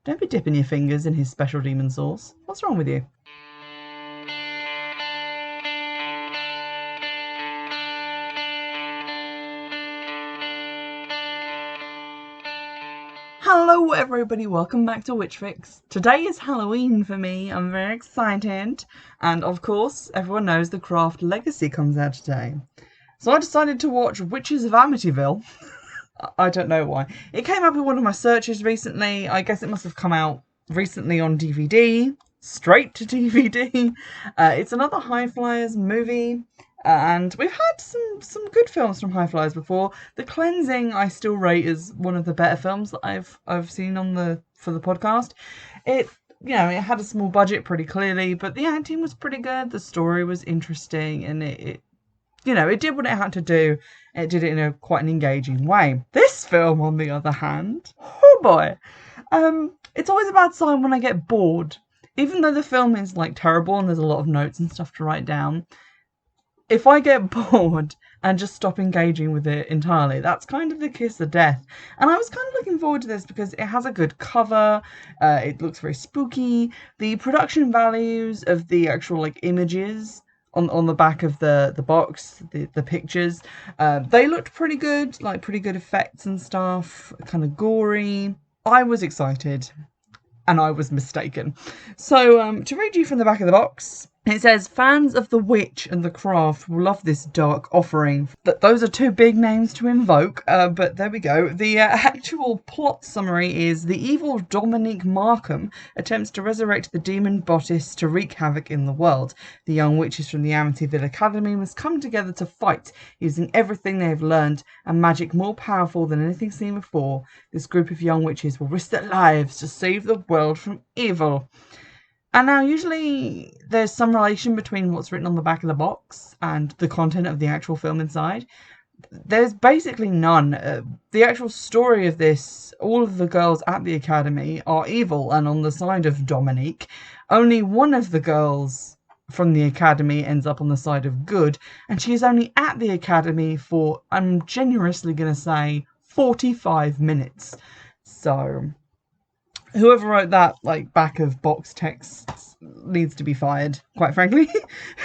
Don't be dipping your fingers in his special demon sauce. What's wrong with you? Hello everybody, welcome back to Witchfix. Today is Halloween for me, I'm very excited. And of course, everyone knows the Craft Legacy comes out today. So I decided to watch Witches of Amityville. I don't know why. It came up in one of my searches recently. I guess it must have come out recently on DVD. Straight to DVD. It's another High Flyers movie. And we've had some good films from High Flyers before. The Cleansing I still rate as one of the better films that I've seen for the podcast. It had a small budget pretty clearly, but the acting was pretty good. The story was interesting, and it did what it had to do. It did it in a quite an engaging way. This film, on the other hand, oh boy, it's always a bad sign when I get bored. Even though the film is like terrible and there's a lot of notes and stuff to write down, if I get bored and just stop engaging with it entirely, that's kind of the kiss of death. And I was kind of looking forward to this because it has a good cover, it looks very spooky, the production values of the actual images on the back of the box, the pictures, they looked pretty good, pretty good effects and stuff, kind of gory. I was excited, and I was mistaken. So, to read you from the back of the box, it says, fans of The Witch and The Craft will love this dark offering. Those are two big names to invoke, but there we go. The actual plot summary is the evil Dominique Markham attempts to resurrect the demon Bottis to wreak havoc in the world. The young witches from the Amityville Academy must come together to fight, using everything they have learned and magic more powerful than anything seen before. This group of young witches will risk their lives to save the world from evil. And now, usually, there's some relation between what's written on the back of the box and the content of the actual film inside. There's basically none. The actual story of this, all of the girls at the academy are evil and on the side of Dominique. Only one of the girls from the academy ends up on the side of good, and she is only at the academy for, I'm generously going to say, 45 minutes. So whoever wrote that back of box text needs to be fired, quite frankly,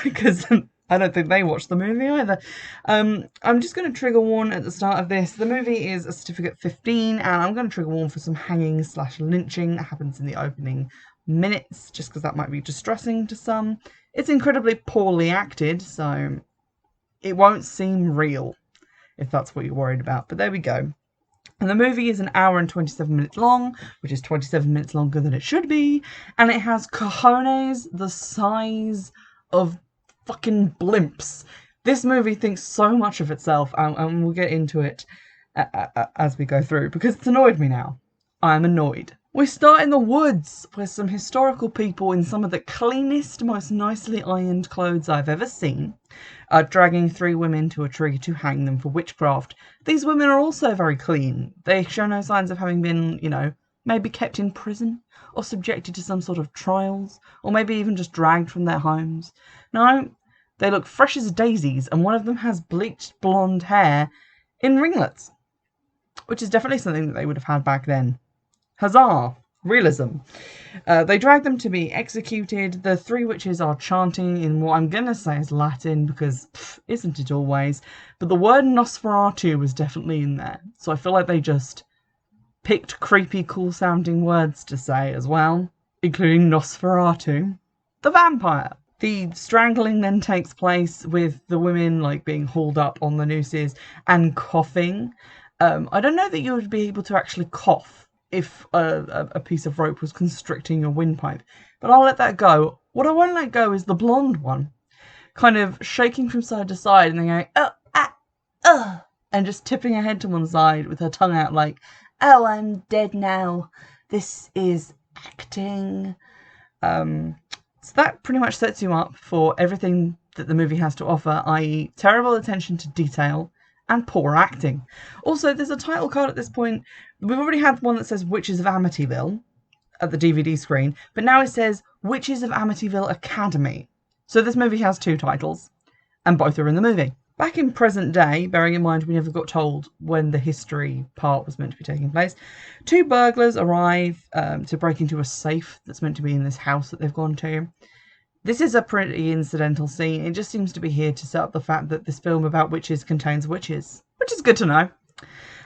because I don't think they watched the movie either. I'm just going to trigger warn at the start of this. The movie is a certificate 15, and I'm going to trigger warn for some hanging/lynching that happens in the opening minutes, just because that might be distressing to some. It's incredibly poorly acted, so it won't seem real, if that's what you're worried about. But there we go. And the movie is an hour and 27 minutes long, which is 27 minutes longer than it should be. And it has cojones the size of fucking blimps. This movie thinks so much of itself, and we'll get into it as we go through, because it's annoyed me now. I'm annoyed. We start in the woods with some historical people in some of the cleanest, most nicely ironed clothes I've ever seen, dragging 3 women to a tree to hang them for witchcraft. These women are also very clean. They show no signs of having been, maybe kept in prison or subjected to some sort of trials, or maybe even just dragged from their homes. No, they look fresh as daisies, and one of them has bleached blonde hair in ringlets, which is definitely something that they would have had back then. Huzzah! Realism. They drag them to be executed. The 3 witches are chanting in what I'm going to say is Latin, because isn't it always? But the word Nosferatu was definitely in there. So I feel like they just picked creepy, cool-sounding words to say as well, including Nosferatu, the vampire. The strangling then takes place with the women being hauled up on the nooses and coughing. I don't know that you would be able to actually cough if a piece of rope was constricting your windpipe, but I'll let that go. What I won't let go is the blonde one, kind of shaking from side to side and then going, and just tipping her head to one side with her tongue out oh, I'm dead now. This is acting. So that pretty much sets you up for everything that the movie has to offer, i.e. terrible attention to detail and poor acting. Also, there's a title card at this point. We've already had one that says Witches of Amityville at the DVD screen, but now it says Witches of Amityville Academy. So this movie has 2 titles, and both are in the movie. Back in present day, bearing in mind we never got told when the history part was meant to be taking place, 2 burglars arrive to break into a safe that's meant to be in this house that they've gone to. This is a pretty incidental scene. It just seems to be here to set up the fact that this film about witches contains witches, which is good to know.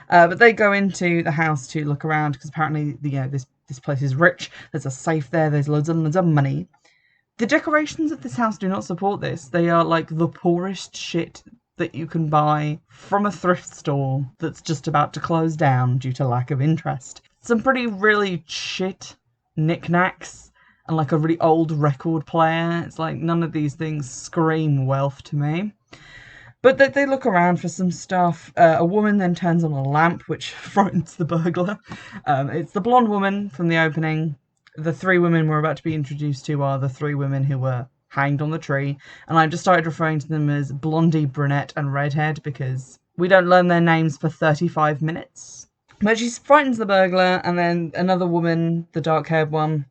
But they go into the house to look around because apparently, this place is rich. There's a safe there. There's loads and loads of money. The decorations of this house do not support this. They are like the poorest shit that you can buy from a thrift store that's just about to close down due to lack of interest. Some pretty really shit knickknacks and like a really old record player. It's like none of these things scream wealth to me. But they look around for some stuff. A woman then turns on a lamp, which frightens the burglar. It's the blonde woman from the opening. The 3 women we're about to be introduced to are the 3 women who were hanged on the tree, and I've just started referring to them as Blondie, Brunette and Redhead because we don't learn their names for 35 minutes. But she frightens the burglar, and then another woman, the dark-haired one,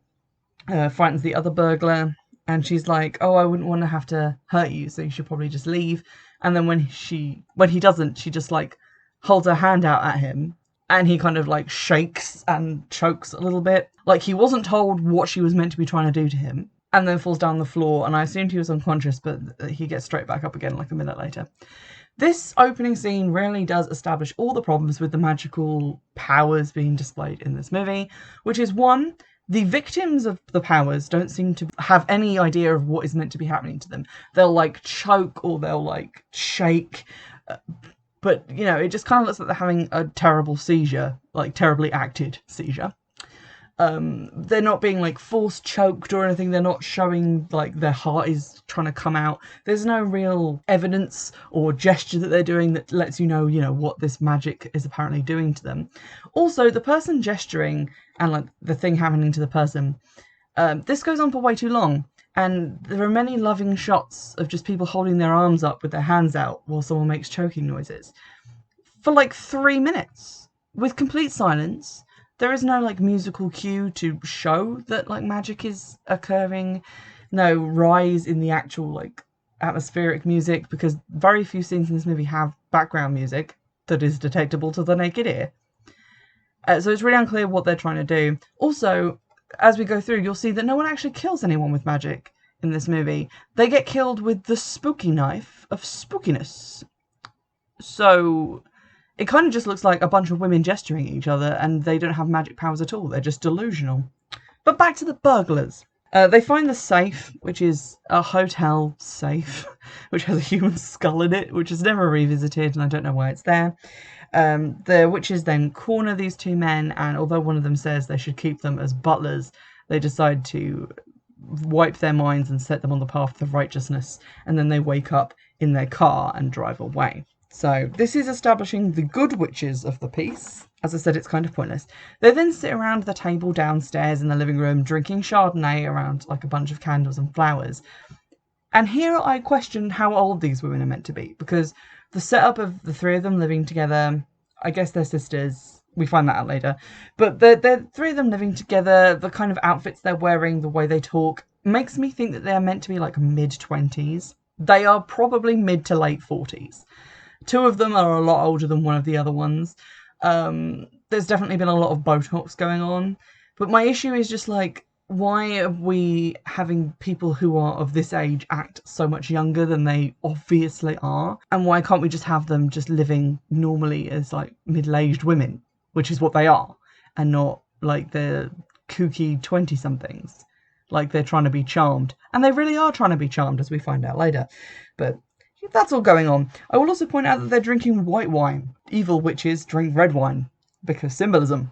frightens the other burglar, and she's like, oh, I wouldn't want to have to hurt you, so you should probably just leave. And then when he doesn't, she just like holds her hand out at him, and he kind of like shakes and chokes a little bit. Like he wasn't told what she was meant to be trying to do to him. And then falls down the floor, and I assumed he was unconscious, but he gets straight back up again like a minute later. This opening scene really does establish all the problems with the magical powers being displayed in this movie, which is 1, the victims of the powers don't seem to have any idea of what is meant to be happening to them. They'll like choke or they'll like shake, but it just kind of looks like they're having a terrible seizure, like terribly acted seizure. They're not being like force choked or anything. They're not showing like their heart is trying to come out. There's no real evidence or gesture that they're doing that lets you know, what this magic is apparently doing to them. Also, the person gesturing and like the thing happening to the person, this goes on for way too long. And there are many loving shots of just people holding their arms up with their hands out while someone makes choking noises for like 3 minutes with complete silence. There is no like musical cue to show that like magic is occurring, no rise in the actual like atmospheric music, because very few scenes in this movie have background music that is detectable to the naked ear. So it's really unclear what they're trying to do. Also, as we go through, you'll see that no one actually kills anyone with magic in this movie. They get killed with the spooky knife of spookiness. So it kind of just looks like a bunch of women gesturing at each other, and they don't have magic powers at all. They're just delusional. But back to the burglars. They find the safe, which is a hotel safe, which has a human skull in it, which is never revisited, and I don't know why it's there. The witches then corner these 2 men, and although one of them says they should keep them as butlers, they decide to wipe their minds and set them on the path of righteousness, and then they wake up in their car and drive away. So this is establishing the good witches of the piece. As I said, it's kind of pointless. They then sit around the table downstairs in the living room drinking Chardonnay around like a bunch of candles and flowers. And here I question how old these women are meant to be, because the setup of the 3 of them living together, I guess they're sisters. We find that out later. But the 3 of them living together, the kind of outfits they're wearing, the way they talk, makes me think that they're meant to be like mid-20s. They are probably mid to late 40s. 2 of them are a lot older than one of the other ones. There's definitely been a lot of Botox going on. But my issue is just like, why are we having people who are of this age act so much younger than they obviously are? And why can't we just have them just living normally as like middle-aged women, which is what they are, and not like the kooky 20-somethings, like they're trying to be charmed. And they really are trying to be charmed, as we find out later. But that's all going on. I will also point out that they're drinking white wine. Evil witches drink red wine, because symbolism.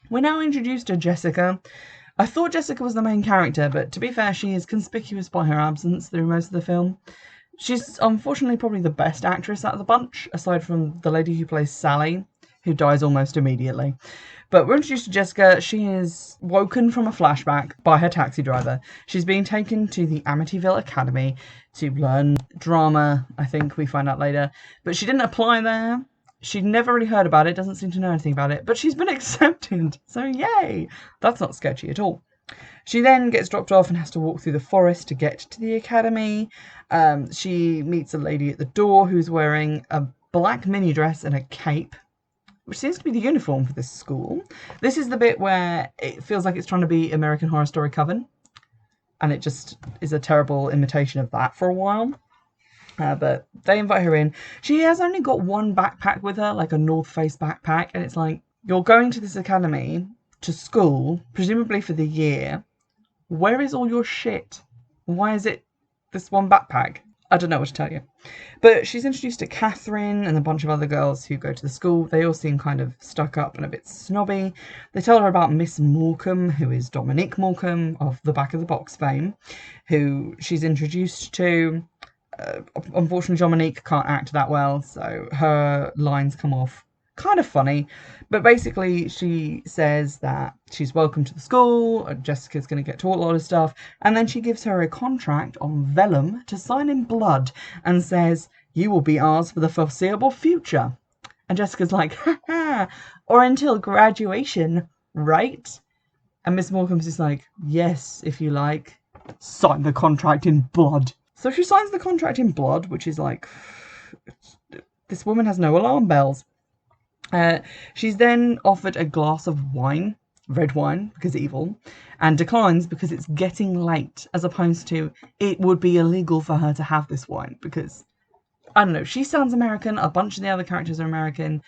We're now introduced to Jessica. I thought Jessica was the main character, but to be fair, she is conspicuous by her absence through most of the film. She's unfortunately probably the best actress out of the bunch, aside from the lady who plays Sally, who dies almost immediately. But we're introduced to Jessica. She is woken from a flashback by her taxi driver. She's being taken to the Amityville Academy to learn drama, I think we find out later. But she didn't apply there. She'd never really heard about it, doesn't seem to know anything about it, but she's been accepted, so yay! That's not sketchy at all. She then gets dropped off and has to walk through the forest to get to the academy. She meets a lady at the door who's wearing a black mini dress and a cape, which seems to be the uniform for this school. This is the bit where it feels like it's trying to be American Horror Story Coven, and it just is a terrible imitation of that for a while. But they invite her in. She has only got one backpack with her, like a North Face backpack, and it's like, you're going to this academy, to school, presumably for the year. Where is all your shit? Why is it this one backpack? I don't know what to tell you. But she's introduced to Catherine and a bunch of other girls who go to the school. They all seem kind of stuck up and a bit snobby. They tell her about Miss Morecambe, who is Dominique Morecambe of the Back of the Box fame, who she's introduced to. Unfortunately, Dominique can't act that well, so her lines come off kind of funny. But basically, she says that she's welcome to the school, Jessica's going to get taught a lot of stuff, and then she gives her a contract on vellum to sign in blood and says, you will be ours for the foreseeable future. And Jessica's like, ha ha, or until graduation, right? And Miss Morecambe's just like, yes, if you like, sign the contract in blood. So she signs the contract in blood, which is like, this woman has no alarm bells. She's then offered a glass of wine, red wine, because evil, and declines because it's getting late, as opposed to it would be illegal for her to have this wine, because, I don't know, she sounds American, a bunch of the other characters are American.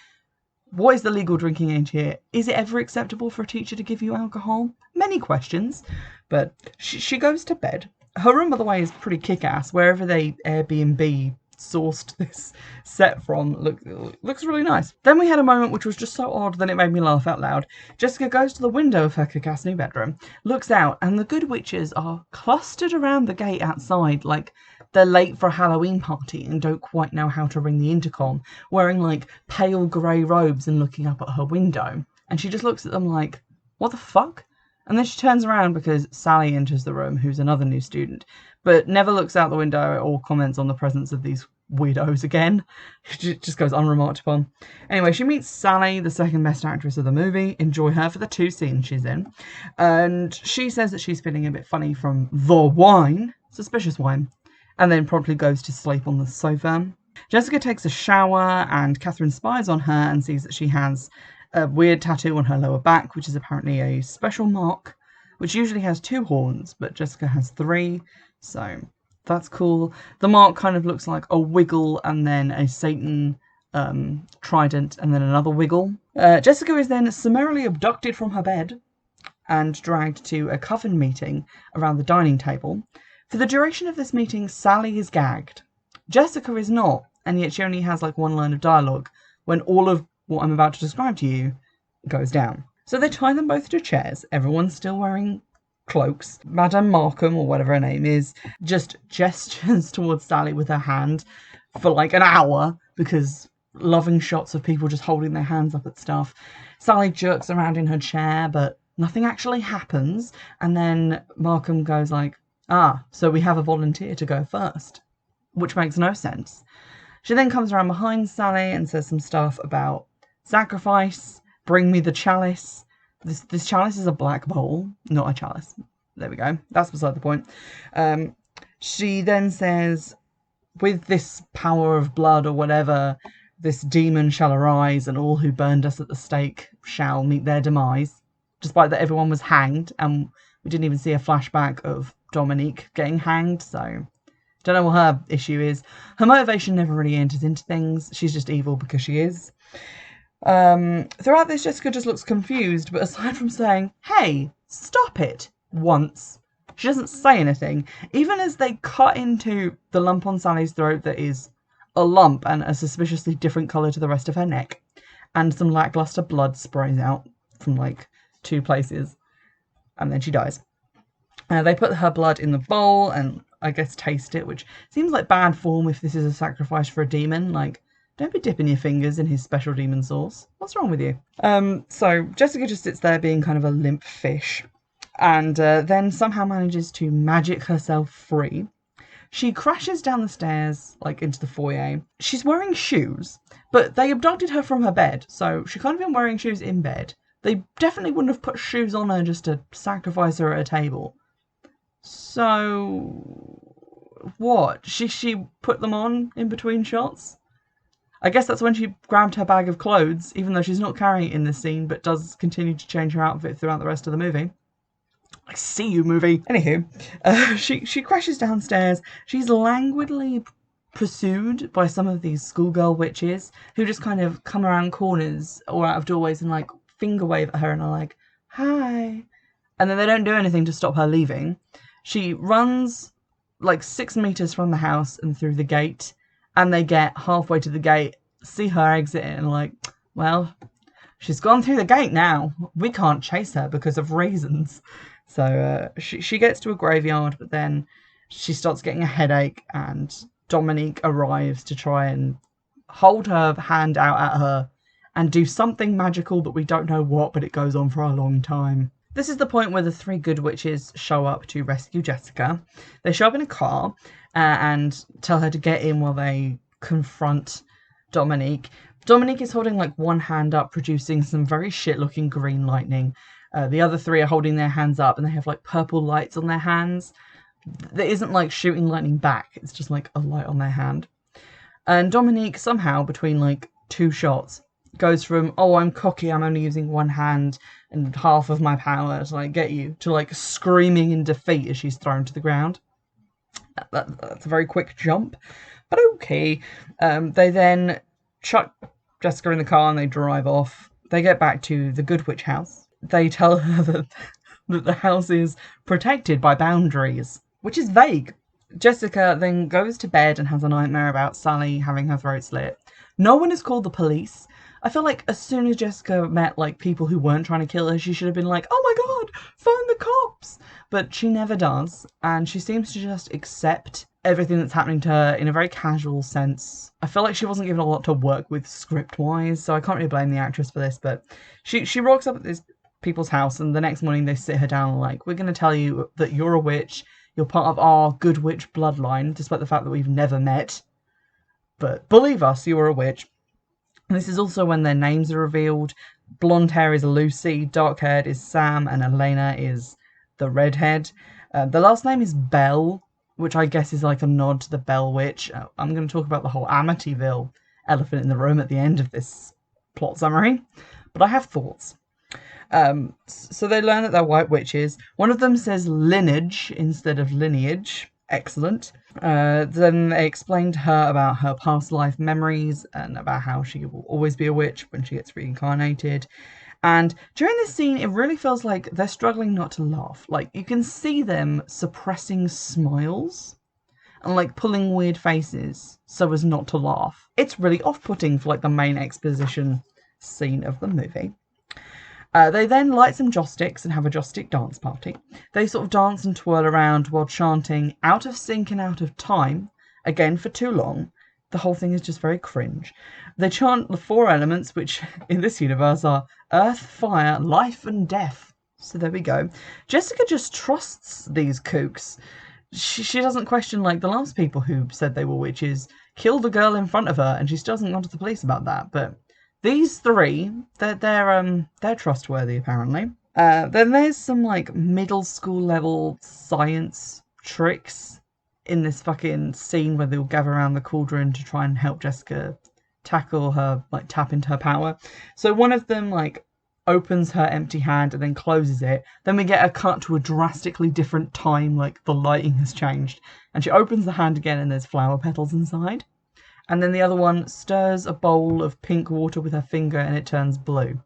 What is the legal drinking age here? Is it ever acceptable for a teacher to give you alcohol? Many questions, but she goes to bed. Her room, by the way, is pretty kick-ass. Wherever they Airbnb sourced this set from, looks really nice. Then we had a moment which was just so odd that it made me laugh out loud. Jessica goes to the window of her kick-ass new bedroom, looks out, and the good witches are clustered around the gate outside like they're late for a Halloween party and don't quite know how to ring the intercom, wearing like pale grey robes and looking up at her window. And she just looks at them like, what the fuck? And then she turns around because Sally enters the room, who's another new student, but never looks out the window or comments on the presence of these weirdos again. She just goes unremarked upon. Anyway, she meets Sally, the second best actress of the movie. Enjoy her for the 2 scenes she's in. And she says that she's feeling a bit funny from the wine, suspicious wine, and then promptly goes to sleep on the sofa. Jessica takes a shower and Catherine spies on her and sees that she has a weird tattoo on her lower back, which is apparently a special mark, which usually has 2 horns, but Jessica has 3, so that's cool. The mark kind of looks like a wiggle and then a Satan trident and then another wiggle. Jessica is then summarily abducted from her bed and dragged to a coven meeting around the dining table. For the duration of this meeting, Sally is gagged. Jessica is not, and yet she only has like 1 line of dialogue when all of what I'm about to describe to you goes down. So they tie them both to chairs. Everyone's still wearing cloaks. Madame Markham, or whatever her name is, just gestures towards Sally with her hand for like an hour, because loving shots of people just holding their hands up at stuff. Sally jerks around in her chair, but nothing actually happens. And then Markham goes like, so we have a volunteer to go first, which makes no sense. She then comes around behind Sally and says some stuff about sacrifice, bring me the chalice. This chalice is a black bowl, not a chalice. There we go. That's beside the point. She then says, with this power of blood or whatever, this demon shall arise and all who burned us at the stake shall meet their demise. Despite that everyone was hanged and we didn't even see a flashback of Dominique getting hanged, so don't know what her issue is. Her motivation never really enters into things. She's just evil because she is. Throughout this, Jessica just looks confused, but aside from saying, hey, stop it, once, she doesn't say anything. Even as they cut into the lump on Sally's throat that is a lump and a suspiciously different colour to the rest of her neck, and some lackluster blood sprays out from like 2 places, and then she dies. They put her blood in the bowl and I guess taste it, which seems like bad form if this is a sacrifice for a demon. Like, don't be dipping your fingers in his special demon sauce. What's wrong with you? So Jessica just sits there being kind of a limp fish, and then somehow manages to magic herself free. She crashes down the stairs, like into the foyer. She's wearing shoes, but they abducted her from her bed, so she can't have been wearing shoes in bed. They definitely wouldn't have put shoes on her just to sacrifice her at a table. So what? She put them on in between shots? I guess that's when she grabbed her bag of clothes, even though she's not carrying it in this scene, but does continue to change her outfit throughout the rest of the movie. I see you, movie. Anywho, she crashes downstairs. She's languidly pursued by some of these schoolgirl witches who just kind of come around corners or out of doorways and like finger wave at her and are like, hi. And then they don't do anything to stop her leaving. She runs like 6 meters from the house and through the gate, and they get halfway to the gate, see her exit, and like, well, she's gone through the gate now. We can't chase her because of reasons. So she gets to a graveyard, but then she starts getting a headache, and Dominique arrives to try and hold her hand out at her and do something magical that we don't know what, but it goes on for a long time. This is the point where the 3 good witches show up to rescue Jessica. They show up in a car and tell her to get in while they confront Dominique. Dominique is holding like one hand up, producing some very shit-looking green lightning. The other 3 are holding their hands up and they have like purple lights on their hands. That isn't like shooting lightning back. It's just like a light on their hand. And Dominique somehow, between like 2 shots, goes from, oh, I'm cocky, I'm only using one hand and half of my power to like get you, to like screaming in defeat as she's thrown to the ground. That's a very quick jump, but okay. They then chuck Jessica in the car and they drive off. They get back to the Good Witch house. They tell her that the house is protected by boundaries, which is vague. Jessica then goes to bed and has a nightmare about Sally having her throat slit. No one has called the police. I feel like as soon as Jessica met like people who weren't trying to kill her, she should have been like, oh my god, phone the cops. But she never does, and she seems to just accept everything that's happening to her in a very casual sense. I feel like she wasn't given a lot to work with script-wise, so I can't really blame the actress for this, but she rocks up at this people's house, and the next morning they sit her down like, we're going to tell you that you're a witch, you're part of our Good Witch bloodline, despite the fact that we've never met. But believe us, you are a witch. And this is also when their names are revealed. Blonde hair is Lucy, dark haired is Sam, and Elena is the redhead. The last name is Bell, which I guess is like a nod to the Bell Witch. I'm going to talk about the whole Amityville elephant in the room at the end of this plot summary, but I have thoughts. So they learn that they're white witches. One of them says lineage instead of lineage. Excellent. Then they explain to her about her past life memories and about how she will always be a witch when she gets reincarnated. And during this scene, it really feels like they're struggling not to laugh. Like, you can see them suppressing smiles and like pulling weird faces so as not to laugh. It's really off-putting for like the main exposition scene of the movie. They then light some joss sticks and have a joss stick dance party. They sort of dance and twirl around while chanting out of sync and out of time, again for too long. The whole thing is just very cringe. They chant the 4 elements, which in this universe are earth, fire, life and death. So there we go. Jessica just trusts these kooks. She doesn't question like the last people who said they were witches, killed a girl in front of her, and she still hasn't gone to the police about that, but these 3, they're trustworthy apparently. Then there's some like middle school level science tricks in this fucking scene where they'll gather around the cauldron to try and help Jessica tackle her, like tap into her power. So one of them like opens her empty hand and then closes it. Then we get a cut to a drastically different time, like the lighting has changed. And she opens the hand again and there's flower petals inside. And then the other one stirs a bowl of pink water with her finger and it turns blue.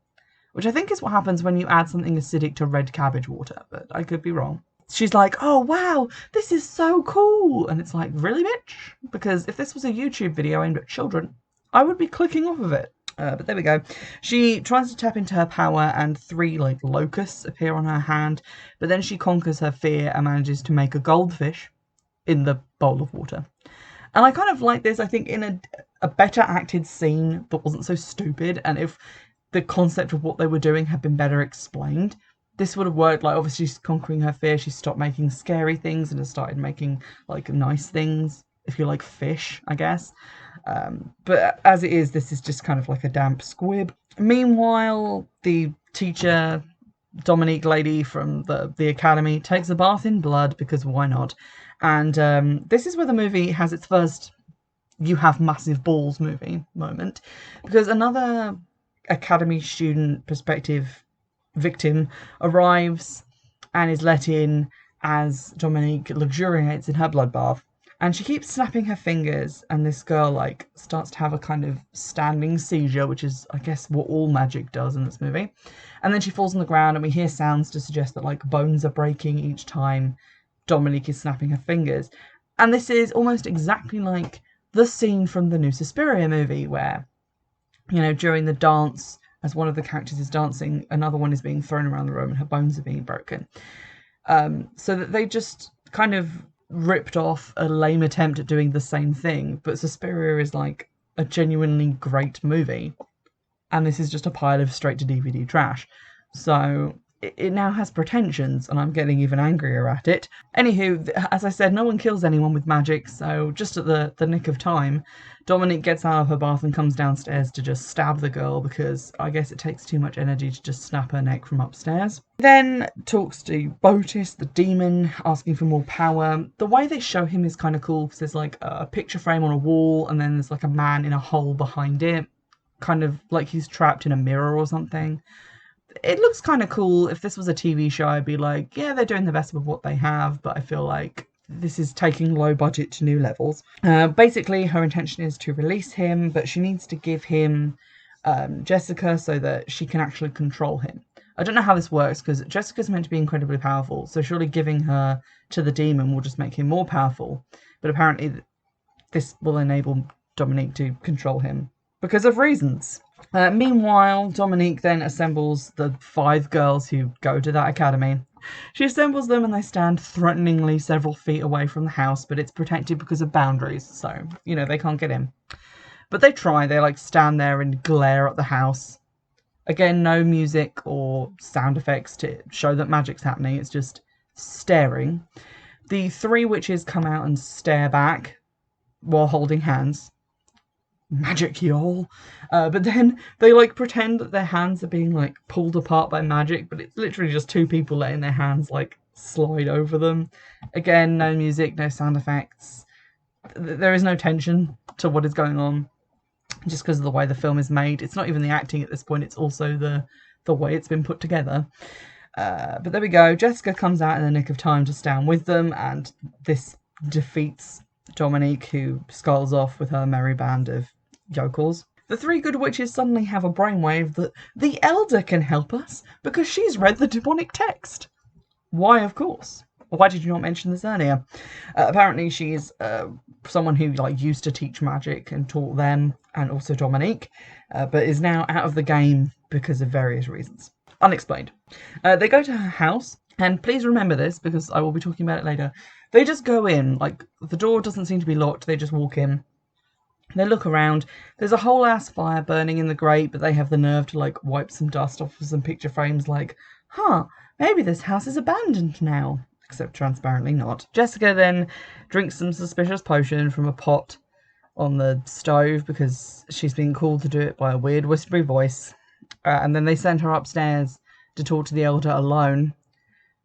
Which I think is what happens when you add something acidic to red cabbage water, but I could be wrong. She's like, oh wow, this is so cool. And it's like, really, bitch? Because if this was a YouTube video aimed at children, I would be clicking off of it. But there we go. She tries to tap into her power and 3 like locusts appear on her hand. But then she conquers her fear and manages to make a goldfish in the bowl of water. And I kind of like this, I think, in a better acted scene that wasn't so stupid. And if the concept of what they were doing had been better explained, this would have worked. Like, obviously, she's conquering her fear. She stopped making scary things and has started making, like, nice things. If you like fish, I guess. But as it is, this is just kind of like a damp squib. Meanwhile, the teacher, Dominique lady from the academy, takes a bath in blood because why not? And this is where the movie has its first "you have massive balls" movie moment, because another academy student perspective victim arrives and is let in as Dominique luxuriates in her bloodbath. And she keeps snapping her fingers, and this girl like starts to have a kind of standing seizure, which is, I guess, what all magic does in this movie. And then she falls on the ground, and we hear sounds to suggest that like bones are breaking each time Dominique is snapping her fingers. And this is almost exactly like the scene from the new Suspiria movie, where, you know, during the dance, as one of the characters is dancing, another one is being thrown around the room and her bones are being broken. So that they just kind of ripped off a lame attempt at doing the same thing, but Suspiria is like a genuinely great movie, and this is just a pile of straight to DVD trash. So it now has pretensions, and I'm getting even angrier at it. Anywho, as I said, no one kills anyone with magic, so just at the nick of time, Dominique gets out of her bath and comes downstairs to just stab the girl, because I guess it takes too much energy to just snap her neck from upstairs. Then talks to Botis, the demon, asking for more power. The way they show him is kind of cool, because there's like a picture frame on a wall, and then there's like a man in a hole behind it, kind of like he's trapped in a mirror or something. It looks kind of cool. If this was a TV show, I'd be like, yeah, they're doing the best with what they have, but I feel like this is taking low budget to new levels. Basically, her intention is to release him, but she needs to give him Jessica so that she can actually control him. I don't know how this works, because Jessica's meant to be incredibly powerful, so surely giving her to the demon will just make him more powerful. But apparently this will enable Dominique to control him because of reasons. Meanwhile, Dominique then assembles the 5 girls who go to that academy. She assembles them and they stand threateningly several feet away from the house, but it's protected because of boundaries, so, you know, they can't get in. But they try, they like stand there and glare at the house. Again, no music or sound effects to show that magic's happening, it's just staring. The 3 witches come out and stare back while holding hands. Magic, y'all. But then they like pretend that their hands are being like pulled apart by magic, but it's literally just 2 people letting their hands like slide over them. Again, no music, no sound effects. There is no tension to what is going on, just because of the way the film is made. It's not even the acting at this point, it's also the way it's been put together. But there we go. Jessica comes out in the nick of time to stand with them, and this defeats Dominique, who skulls off with her merry band of yokels. The 3 good witches suddenly have a brainwave that the Elder can help us because she's read the demonic text. Why, of course. Why did you not mention this earlier? Apparently she's someone who like used to teach magic and taught them and also Dominique, but is now out of the game because of various reasons. Unexplained. They go to her house, and please remember this because I will be talking about it later. They just go in, like the door doesn't seem to be locked, they just walk in. They look around, there's a whole ass fire burning in the grate, but they have the nerve to like wipe some dust off of some picture frames like, maybe this house is abandoned now. Except transparently not. Jessica then drinks some suspicious potion from a pot on the stove because she's been called to do it by a weird whispery voice. And then they send her upstairs to talk to the Elder alone.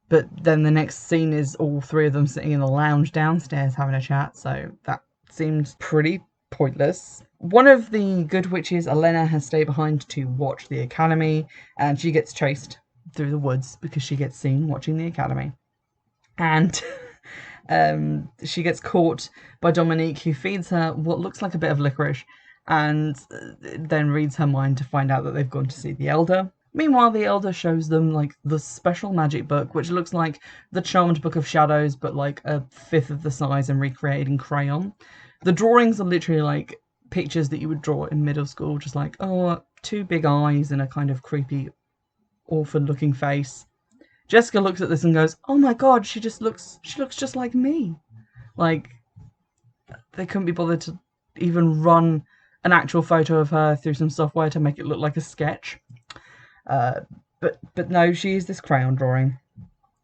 But then the next scene is all 3 of them sitting in the lounge downstairs having a chat, so that seemed pretty pointless. One of the good witches, Elena, has stayed behind to watch the academy, and she gets chased through the woods because she gets seen watching the academy. And she gets caught by Dominique, who feeds her what looks like a bit of licorice, and then reads her mind to find out that they've gone to see the Elder. Meanwhile, the Elder shows them like the special magic book, which looks like the Charmed Book of Shadows, but like a 5th of the size and recreated in crayon. The drawings are literally like pictures that you would draw in middle school, just like, 2 big eyes and a kind of creepy, orphan-looking face. Jessica looks at this and goes, oh my god, she looks just like me. Like, they couldn't be bothered to even run an actual photo of her through some software to make it look like a sketch. But no, she is this crayon drawing.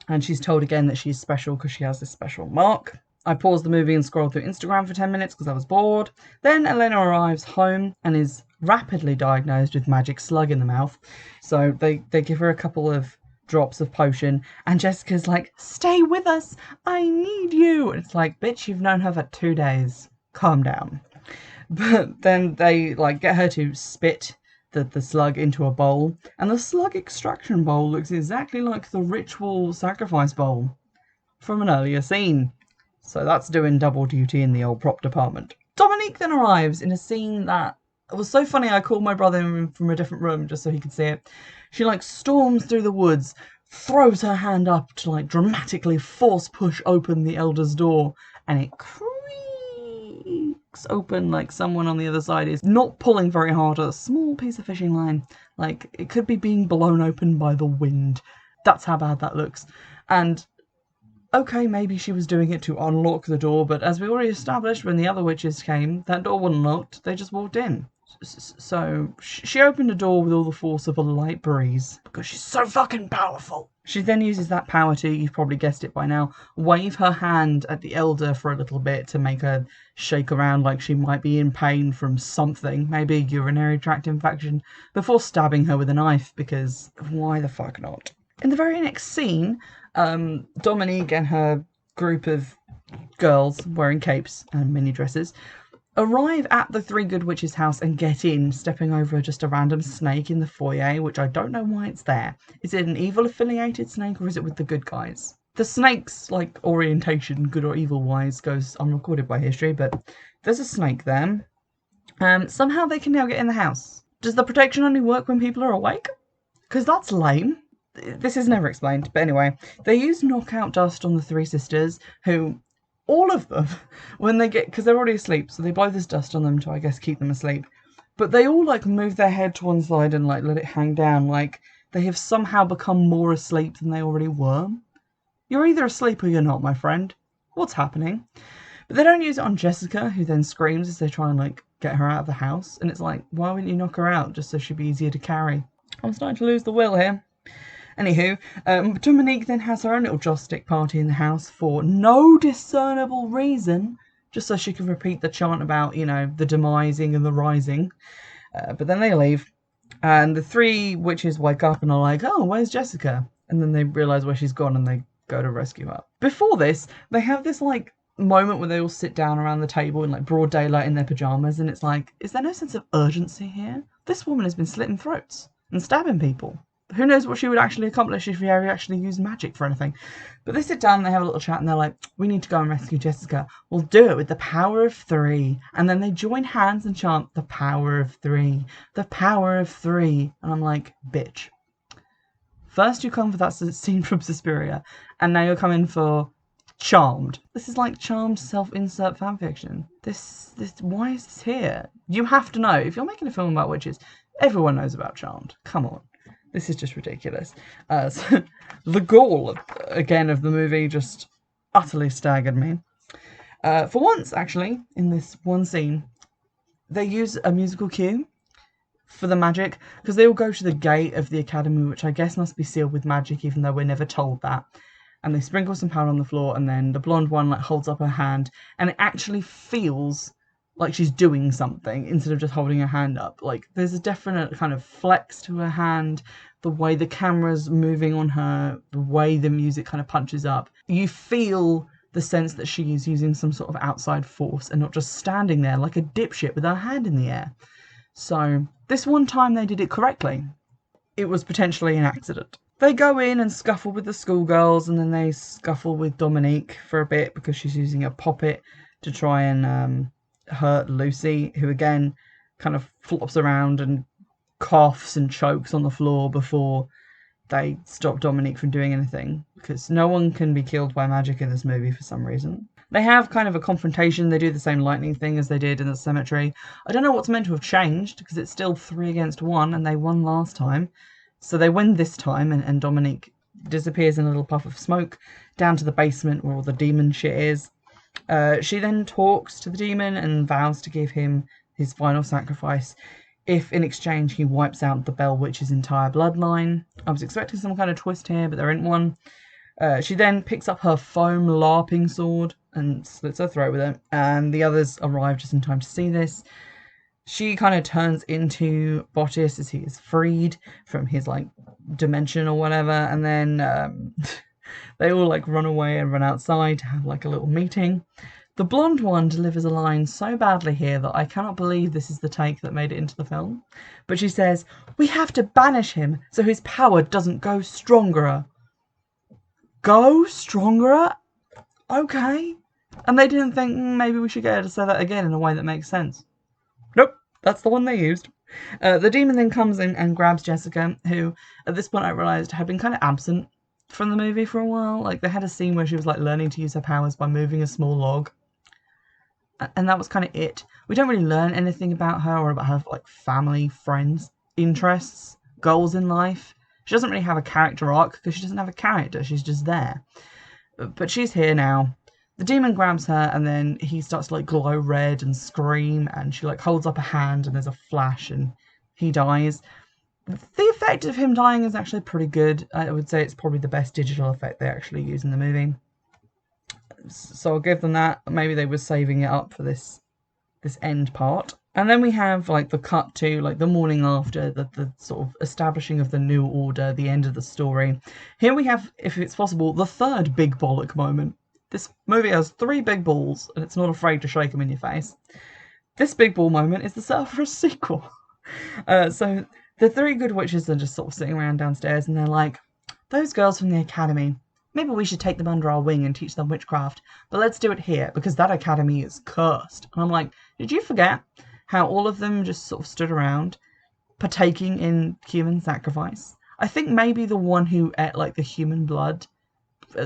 And she's told again that she's special because she has this special mark. I paused the movie and scrolled through Instagram for 10 minutes because I was bored. Then Elena arrives home and is rapidly diagnosed with magic slug in the mouth. So they give her a couple of drops of potion, and Jessica's like, stay with us, I need you. And it's like, bitch, you've known her for 2 days. Calm down. But then they like get her to spit the slug into a bowl, and the slug extraction bowl looks exactly like the ritual sacrifice bowl from an earlier scene. So that's doing double duty in the old prop department. Dominique then arrives in a scene that was so funny. I called my brother in from a different room just so he could see it. She like storms through the woods, throws her hand up to like dramatically force push open the elder's door, and it creaks open like someone on the other side is not pulling very hard at a small piece of fishing line. Like it could be being blown open by the wind. That's how bad that looks. And okay, maybe she was doing it to unlock the door, but as we already established when the other witches came, that door wasn't locked, they just walked in. So she opened a door with all the force of a light breeze, because she's so fucking powerful. She then uses that power to, you've probably guessed it by now, wave her hand at the elder for a little bit to make her shake around like she might be in pain from something, maybe a urinary tract infection, before stabbing her with a knife, because why the fuck not? In the very next scene, Dominique and her group of girls wearing capes and mini dresses arrive at the Three Good Witches house and get in, stepping over just a random snake in the foyer, which I don't know why it's there. Is it an evil affiliated snake or is it with the good guys? The snake's like orientation, good or evil wise, goes unrecorded by history, but there's a snake there. Somehow they can now get in the house. Does the protection only work when people are awake? Because that's lame. This is never explained, but anyway, they use knockout dust on the three sisters, who, all of them, when they get, because they're already asleep, so they blow this dust on them to, I guess, keep them asleep, but they all, like, move their head to one side and, like, let it hang down, like they have somehow become more asleep than they already were. You're either asleep or you're not, my friend. What's happening? But they don't use it on Jessica, who then screams as they try and, like, get her out of the house, and it's like, why wouldn't you knock her out, just so she'd be easier to carry? I'm starting to lose the will here. Anywho, Dominique then has her own little joss stick party in the house for no discernible reason, just so she can repeat the chant about, you know, the demising and the rising. But then they leave, and the three witches wake up and are like, oh, where's Jessica? And then they realise where she's gone and they go to rescue her. Before this, they have this, like, moment where they all sit down around the table in, like, broad daylight in their pyjamas, and it's like, is there no sense of urgency here? This woman has been slitting throats and stabbing people. Who knows what she would actually accomplish if we actually used magic for anything. But they sit down and they have a little chat and they're like, we need to go and rescue Jessica. We'll do it with the power of 3. And then they join hands and chant the power of 3. The power of 3. And I'm like, bitch. First you come for that scene from Suspiria, and now you're coming for Charmed. This is like Charmed self-insert fanfiction. This why is this here? You have to know. If you're making a film about witches, everyone knows about Charmed. Come on. This is just ridiculous. So the gall, again, of the movie just utterly staggered me. For once, actually, in this one scene, they use a musical cue for the magic, because they all go to the gate of the academy, which I guess must be sealed with magic, even though we're never told that. And they sprinkle some powder on the floor, and then the blonde one like holds up her hand, and it actually feels like she's doing something instead of just holding her hand up. Like, there's a definite kind of flex to her hand, the way the camera's moving on her, the way the music kind of punches up. You feel the sense that she is using some sort of outside force and not just standing there like a dipshit with her hand in the air. So, this one time they did it correctly. It was potentially an accident. They go in and scuffle with the schoolgirls, and then they scuffle with Dominique for a bit because she's using a poppet to try and hurt Lucy, who again kind of flops around and coughs and chokes on the floor before they stop Dominique from doing anything, because no one can be killed by magic in this movie for some reason. They have kind of a confrontation. They do the same lightning thing as they did in the cemetery. I don't know what's meant to have changed, because it's still 3 against 1 and they won last time. So they win this time, and Dominique disappears in a little puff of smoke down to the basement where all the demon shit is. She then talks to the demon and vows to give him his final sacrifice if in exchange he wipes out the Bell Witch's entire bloodline. I was expecting some kind of twist here, but there ain't one. She then picks up her foam LARPing sword and slits her throat with it, and the others arrive just in time to see this. She kind of turns into Bottis as he is freed from his like dimension or whatever, and then they all like run away and run outside to have like a little meeting. The blonde one delivers a line so badly here that I cannot believe this is the take that made it into the film. But she says, "We have to banish him so his power doesn't go stronger." Go stronger? Okay. And they didn't think, maybe we should get her to say that again in a way that makes sense. Nope, that's the one they used. The demon then comes in and grabs Jessica, who, at this point I realised, had been kind of absent from the movie for a while. Like, they had a scene where she was, like, learning to use her powers by moving a small log. And that was kind of it. We don't really learn anything about her or about her, like, family, friends, interests, goals in life. She doesn't really have a character arc because she doesn't have a character. She's just there. But she's here now. The demon grabs her and then he starts to like glow red and scream, and she like holds up a hand and there's a flash and he dies. The effect of him dying is actually pretty good. I would say it's probably the best digital effect they actually use in the movie. So I'll give them that. Maybe they were saving it up for this end part. And then we have like the cut to like the morning after, the sort of establishing of the new order, the end of the story. Here we have, if it's possible, the third big bollock moment. This movie has 3 big balls, and it's not afraid to shake them in your face. This big ball moment is the setup for a sequel. So the 3 good witches are just sort of sitting around downstairs, and they're like, "Those girls from the academy, maybe we should take them under our wing and teach them witchcraft, but let's do it here, because that academy is cursed." And I'm like, did you forget how all of them just sort of stood around, partaking in human sacrifice? I think maybe the one who ate like the human blood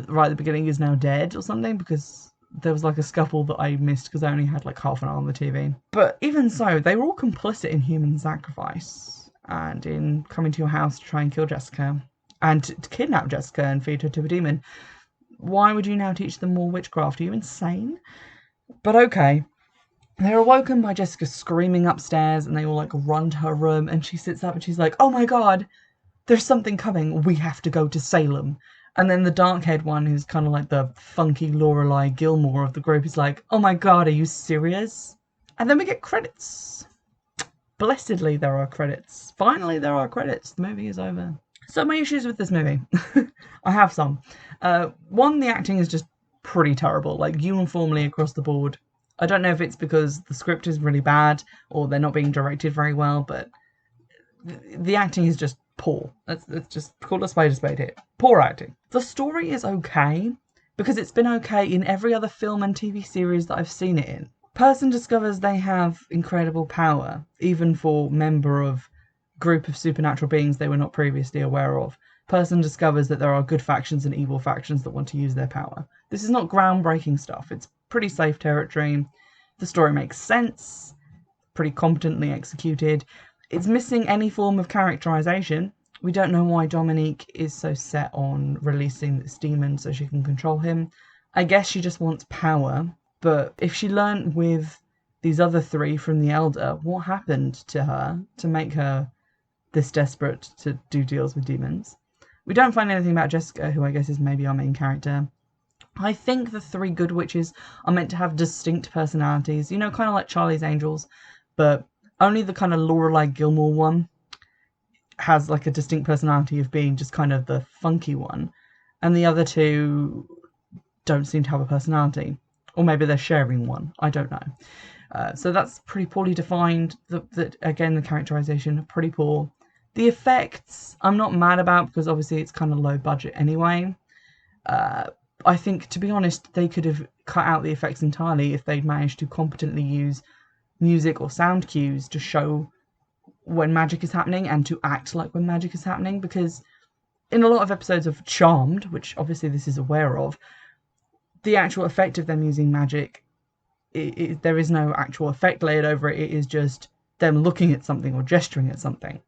right at the beginning is now dead or something, because there was like a scuffle that I missed because I only had like half an hour on the TV. But even so, they were all complicit in human sacrifice and in coming to your house to try and kill Jessica and to kidnap Jessica and feed her to a demon. Why would you now teach them more witchcraft? Are you insane? But okay. They're awoken by Jessica screaming upstairs, and they all like run to her room, and she sits up and she's like, "Oh my god, there's something coming. We have to go to Salem." And then the dark-haired one, who's kind of like the funky Lorelai Gilmore of the group, is like, "Oh my god, are you serious?" And then we get credits. Blessedly, there are credits. Finally, there are credits. The movie is over. So my issues with this movie. I have some. One, the acting is just pretty terrible, like uniformly across the board. I don't know if it's because the script is really bad or they're not being directed very well, but the acting is just poor. Let's just call a spade here. Poor acting. The story is okay, because it's been okay in every other film and TV series that I've seen it in. Person discovers they have incredible power, even for member of group of supernatural beings they were not previously aware of. Person discovers that there are good factions and evil factions that want to use their power. This is not groundbreaking stuff. It's pretty safe territory. The story makes sense, pretty competently executed. It's missing any form of characterization. We don't know why Dominique is so set on releasing this demon so she can control him. I guess she just wants power, but if she learned with these other 3 from the Elder, what happened to her to make her this desperate to do deals with demons? We don't find anything about Jessica, who I guess is maybe our main character. I think the 3 good witches are meant to have distinct personalities, you know, kind of like Charlie's Angels, but only the kind of Lorelai Gilmore one has like a distinct personality of being just kind of the funky one, and the other 2 don't seem to have a personality, or maybe they're sharing one. I don't know. So that's pretty poorly defined. Again, the characterization pretty poor. The effects I'm not mad about, because obviously it's kind of low budget anyway. I think, to be honest, they could have cut out the effects entirely if they'd managed to competently use music or sound cues to show when magic is happening and to act like when magic is happening, because in a lot of episodes of Charmed, which obviously this is aware of, the actual effect of them using magic, there is no actual effect layered over it. It is just them looking at something or gesturing at something,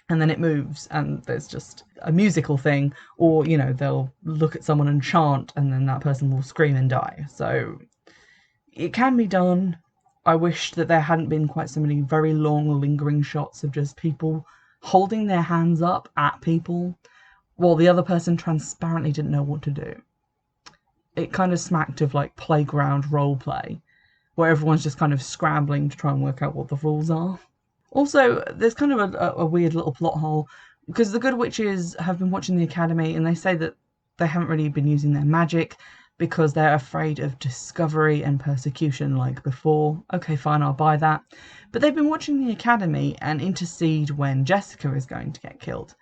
and then it moves, and there's just a musical thing, or, you know, they'll look at someone and chant, and then that person will scream and die. So it can be done. I wish that there hadn't been quite so many very long, lingering shots of just people holding their hands up at people while the other person transparently didn't know what to do. It kind of smacked of like playground role play, where everyone's just kind of scrambling to try and work out what the rules are. Also, there's kind of a weird little plot hole, because the good witches have been watching the academy and they say that they haven't really been using their magic because they're afraid of discovery and persecution like before. Okay, fine, I'll buy that. But they've been watching the academy and intercede when Jessica is going to get killed,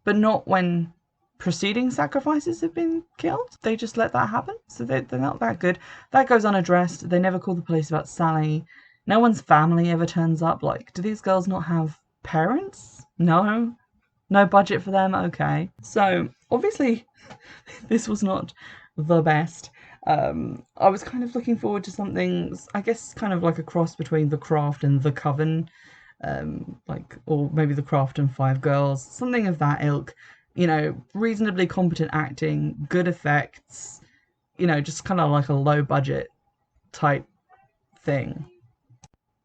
but not when preceding sacrifices have been killed. They just let that happen, so they're not that good. That goes unaddressed. They never call the police about Sally. No one's family ever turns up. Like, do these girls not have parents? No budget for them. Okay, so obviously this was not the best. I was kind of looking forward to something, I guess, kind of like a cross between The Craft and The Coven, or maybe The Craft and Five Girls, something of that ilk. You know, reasonably competent acting, good effects, you know, just kind of like a low budget type thing.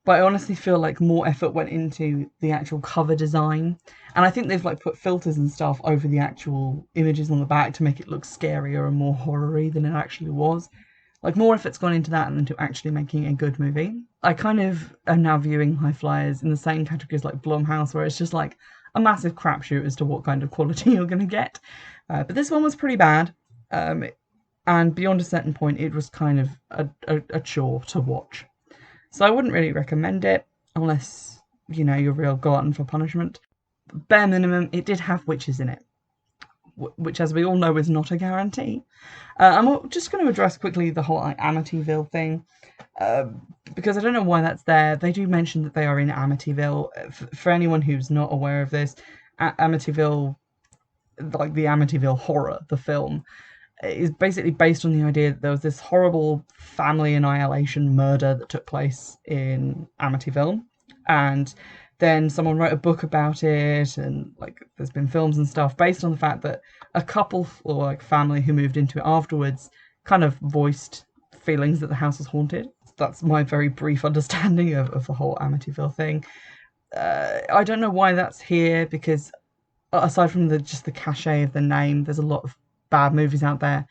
But I honestly feel like more effort went into the actual cover design, and I think they've like put filters and stuff over the actual images on the back to make it look scarier and more horror-y than it actually was. Like, more effort's gone into that than into actually making a good movie. I kind of am now viewing High Flyers in the same categories like Blumhouse, where it's just like a massive crapshoot as to what kind of quality you're going to get. But this one was pretty bad, and beyond a certain point, it was kind of a chore to watch. So I wouldn't really recommend it unless, you know, you're real glutton for punishment. Bare minimum, it did have witches in it, which, as we all know, is not a guarantee. I'm just going to address quickly the whole Amityville thing, because I don't know why that's there. They do mention that they are in Amityville. For anyone who's not aware of this, Amityville, like the Amityville Horror, the film, is basically based on the idea that there was this horrible family annihilation murder that took place in Amityville, and then someone wrote a book about it, and like there's been films and stuff based on the fact that a couple or like family who moved into it afterwards kind of voiced feelings that the house was haunted. That's my very brief understanding of the whole Amityville thing. I don't know why that's here, because aside from just the cachet of the name, there's a lot of bad movies out there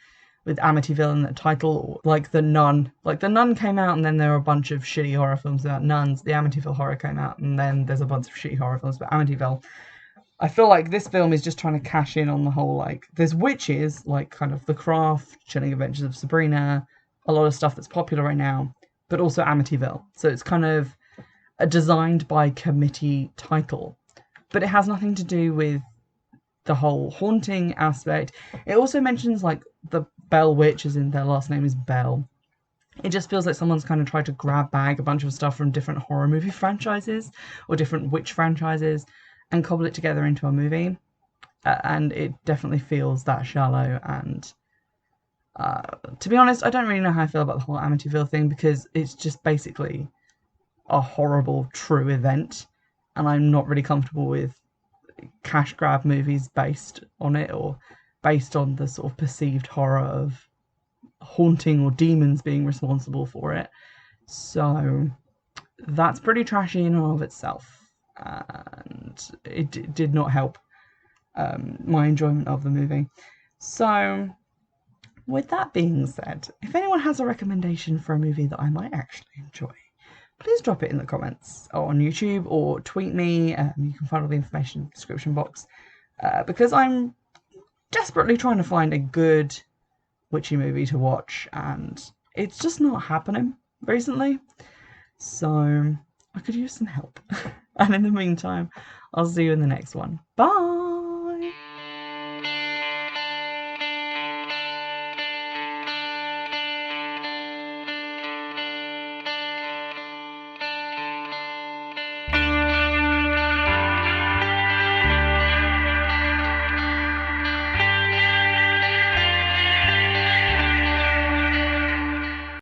with Amityville in the title, like The Nun. Like, The Nun came out, and then there were a bunch of shitty horror films about nuns. The Amityville Horror came out, and then there's a bunch of shitty horror films about Amityville. I feel like this film is just trying to cash in on the whole, like, there's witches, like kind of The Craft, Chilling Adventures of Sabrina, a lot of stuff that's popular right now, but also Amityville. So it's kind of a designed by committee title, but it has nothing to do with the whole haunting aspect. It also mentions like the Bell Witch, as in their last name is Bell. It just feels like someone's kind of tried to grab bag a bunch of stuff from different horror movie franchises or different witch franchises and cobble it together into a movie. And it definitely feels that shallow. And to be honest, I don't really know how I feel about the whole Amityville thing, because it's just basically a horrible true event, and I'm not really comfortable with cash grab movies based on it, or based on the sort of perceived horror of haunting or demons being responsible for it. So that's pretty trashy in and of itself, and it did not help my enjoyment of the movie. So with that being said, if anyone has a recommendation for a movie that I might actually enjoy, please drop it in the comments or on YouTube, or tweet me. You can find all the information in the description box, because I'm desperately trying to find a good witchy movie to watch, and it's just not happening recently. So I could use some help. And in the meantime, I'll see you in the next one. Bye!